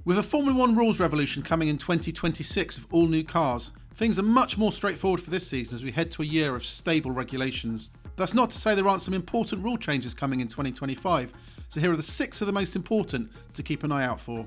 With a Formula 1 rules revolution coming in 2026 of all new cars, things are much more straightforward for this season as we head to a year of stable regulations. That's not to say there aren't some important rule changes coming in 2025, so here are the 6 of the most important to keep an eye out for.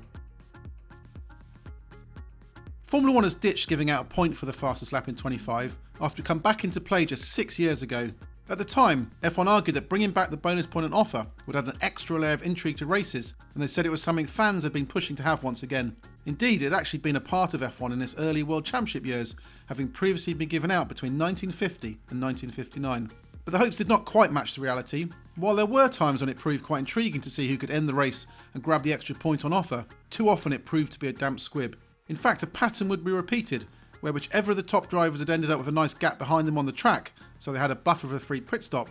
Formula 1 has ditched giving out a point for the fastest lap in 25 after it come back into play just 6 years ago. At the time, F1 argued that bringing back the bonus point on offer would add an extra layer of intrigue to races, and they said it was something fans had been pushing to have once again. Indeed, it had actually been a part of F1 in its early World Championship years, having previously been given out between 1950 and 1959. But the hopes did not quite match the reality. While there were times when it proved quite intriguing to see who could end the race and grab the extra point on offer, too often it proved to be a damp squib. In fact, a pattern would be repeated, where whichever of the top drivers had ended up with a nice gap behind them on the track, so they had a buffer of a free pit stop,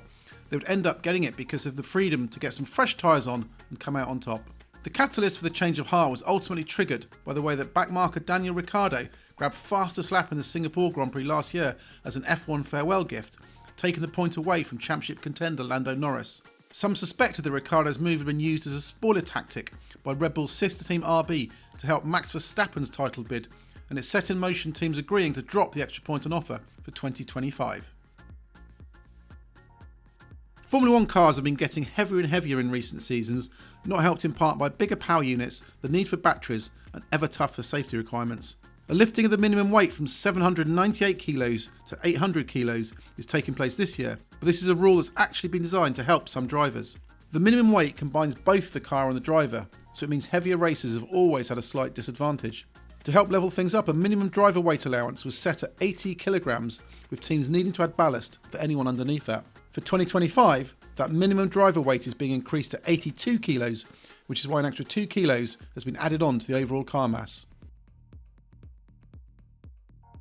they would end up getting it because of the freedom to get some fresh tyres on and come out on top. The catalyst for the change of heart was ultimately triggered by the way that backmarker Daniel Ricciardo grabbed fastest lap in the Singapore Grand Prix last year as an F1 farewell gift, taking the point away from championship contender Lando Norris. Some suspected that Ricciardo's move had been used as a spoiler tactic by Red Bull's sister team RB to help Max Verstappen's title bid, and it set in motion teams agreeing to drop the extra point on offer for 2025. Formula 1 cars have been getting heavier and heavier in recent seasons, not helped in part by bigger power units, the need for batteries, and ever tougher safety requirements. A lifting of the minimum weight from 798 kilos to 800 kilos is taking place this year, but this is a rule that's actually been designed to help some drivers. The minimum weight combines both the car and the driver, so it means heavier racers have always had a slight disadvantage. To help level things up, a minimum driver weight allowance was set at 80 kilograms, with teams needing to add ballast for anyone underneath that. For 2025, that minimum driver weight is being increased to 82 kilos, which is why an extra 2 kilos has been added on to the overall car mass.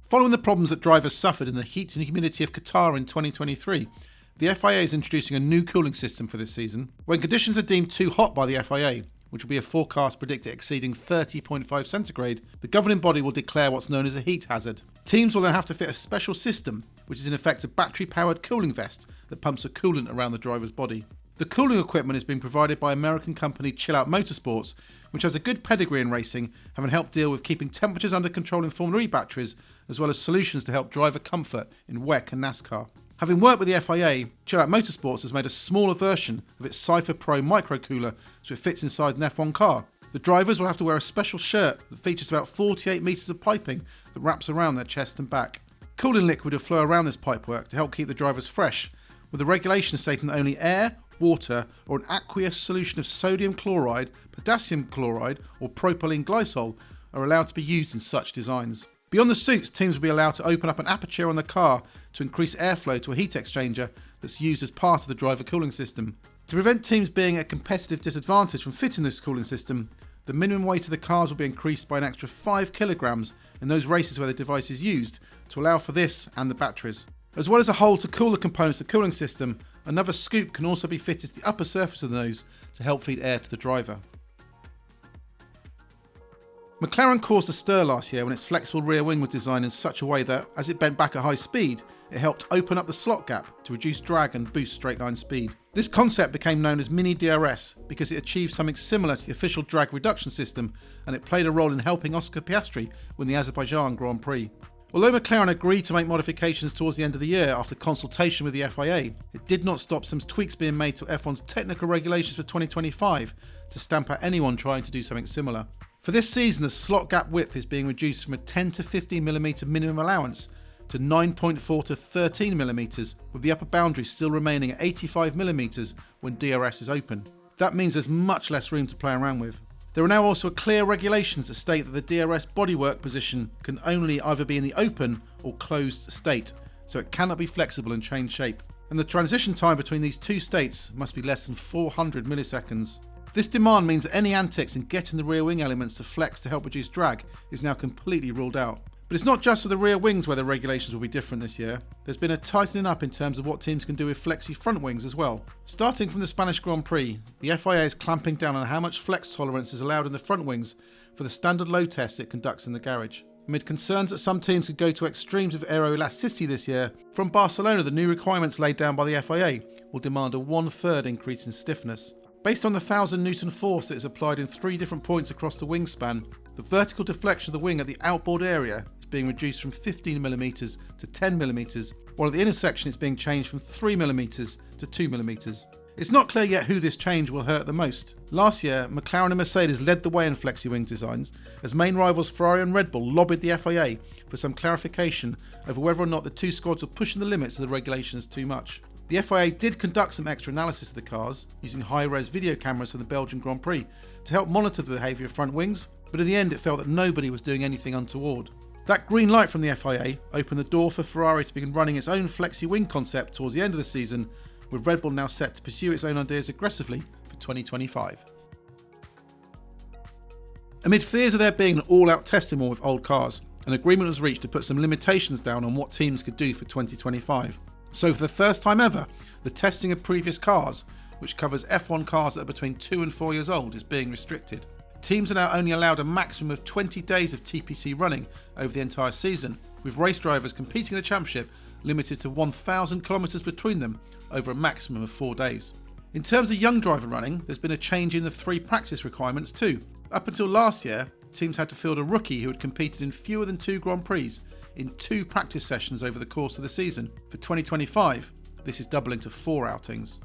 Following the problems that drivers suffered in the heat and humidity of Qatar in 2023, the FIA is introducing a new cooling system for this season. When conditions are deemed too hot by the FIA, which will be a forecast predicted exceeding 30.5 centigrade, the governing body will declare what's known as a heat hazard. Teams will then have to fit a special system, which is in effect a battery-powered cooling vest that pumps a coolant around the driver's body. The cooling equipment is being provided by American company Chill Out Motorsports, which has a good pedigree in racing, having helped deal with keeping temperatures under control in Formula E batteries, as well as solutions to help driver comfort in WEC and NASCAR. Having worked with the FIA, Chill Out Motorsports has made a smaller version of its Cypher Pro micro cooler so it fits inside an F1 car. The drivers will have to wear a special shirt that features about 48 metres of piping that wraps around their chest and back. Cooling liquid will flow around this pipework to help keep the drivers fresh, with the regulations stating that only air, water or an aqueous solution of sodium chloride, potassium chloride or propylene glycol are allowed to be used in such designs. Beyond the suits, teams will be allowed to open up an aperture on the car to increase airflow to a heat exchanger that's used as part of the driver cooling system. To prevent teams being at a competitive disadvantage from fitting this cooling system, the minimum weight of the cars will be increased by an extra 5 kilograms in those races where the device is used to allow for this and the batteries. As well as a hole to cool the components of the cooling system, another scoop can also be fitted to the upper surface of those to help feed air to the driver. McLaren caused a stir last year when its flexible rear wing was designed in such a way that, as it bent back at high speed, it helped open up the slot gap to reduce drag and boost straight line speed. This concept became known as Mini DRS because it achieved something similar to the official drag reduction system, and it played a role in helping Oscar Piastri win the Azerbaijan Grand Prix. Although McLaren agreed to make modifications towards the end of the year after consultation with the FIA, it did not stop some tweaks being made to F1's technical regulations for 2025 to stamp out anyone trying to do something similar. For this season, the slot gap width is being reduced from a 10 to 15mm minimum allowance to 9.4 to 13mm, with the upper boundary still remaining at 85mm when DRS is open. That means there's much less room to play around with. There are now also clear regulations that state that the DRS bodywork position can only either be in the open or closed state, so it cannot be flexible and change shape. And the transition time between these two states must be less than 400 milliseconds. This demand means that any antics in getting the rear wing elements to flex to help reduce drag is now completely ruled out. But it's not just for the rear wings where the regulations will be different this year. There's been a tightening up in terms of what teams can do with Flexi front wings as well. Starting from the Spanish Grand Prix, the FIA is clamping down on how much flex tolerance is allowed in the front wings for the standard load tests it conducts in the garage. Amid concerns that some teams could go to extremes of aeroelasticity this year, from Barcelona the new requirements laid down by the FIA will demand a 1/3 increase in stiffness. Based on the 1,000 Newton force that is applied in 3 different points across the wingspan, the vertical deflection of the wing at the outboard area is being reduced from 15mm to 10mm, while at the intersection it's being changed from 3mm to 2mm. It's not clear yet who this change will hurt the most. Last year, McLaren and Mercedes led the way in Flexi wing designs, as main rivals Ferrari and Red Bull lobbied the FIA for some clarification over whether or not the two squads were pushing the limits of the regulations too much. The FIA did conduct some extra analysis of the cars, using high-res video cameras from the Belgian Grand Prix to help monitor the behaviour of front wings, but in the end it felt that nobody was doing anything untoward. That green light from the FIA opened the door for Ferrari to begin running its own Flexi wing concept towards the end of the season, with Red Bull now set to pursue its own ideas aggressively for 2025. Amid fears of there being an all-out testing war with old cars, an agreement was reached to put some limitations down on what teams could do for 2025. So for the first time ever, the testing of previous cars, which covers F1 cars that are between 2 and 4 years old, is being restricted. Teams are now only allowed a maximum of 20 days of TPC running over the entire season, with race drivers competing in the championship limited to 1,000 kilometres between them over a maximum of 4 days. In terms of young driver running, there's been a change in the 3 practice requirements too. Up until last year, teams had to field a rookie who had competed in fewer than 2 Grand Prix in 2 practice sessions over the course of the season. For 2025, this is doubling to 4 outings.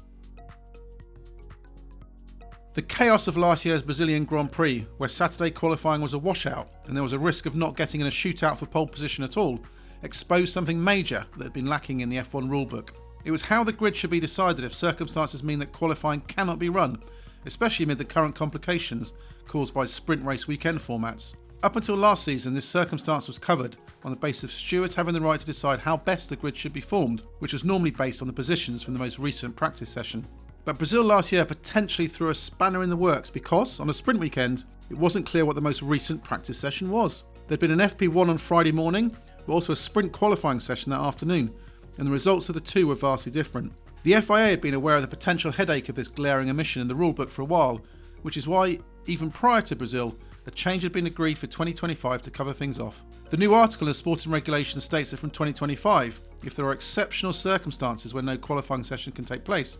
The chaos of last year's Brazilian Grand Prix, where Saturday qualifying was a washout and there was a risk of not getting in a shootout for pole position at all, exposed something major that had been lacking in the F1 rulebook. It was how the grid should be decided if circumstances mean that qualifying cannot be run, especially amid the current complications caused by sprint race weekend formats. Up until last season, this circumstance was covered on the basis of stewards having the right to decide how best the grid should be formed, which was normally based on the positions from the most recent practice session. But Brazil last year potentially threw a spanner in the works because, on a sprint weekend, it wasn't clear what the most recent practice session was. There'd been an FP1 on Friday morning, but also a sprint qualifying session that afternoon, and the results of the two were vastly different. The FIA had been aware of the potential headache of this glaring omission in the rulebook for a while, which is why, even prior to Brazil, a change had been agreed for 2025 to cover things off. The new article in the Sporting Regulations states that from 2025, if there are exceptional circumstances where no qualifying session can take place,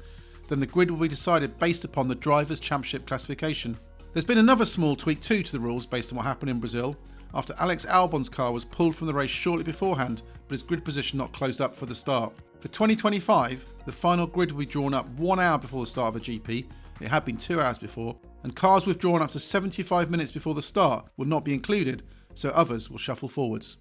then the grid will be decided based upon the Drivers' Championship classification. There's been another small tweak too to the rules based on what happened in Brazil, after Alex Albon's car was pulled from the race shortly beforehand, but his grid position not closed up for the start. For 2025, the final grid will be drawn up 1 hour before the start of a GP. It had been 2 hours before, and cars withdrawn up to 75 minutes before the start will not be included, so others will shuffle forwards.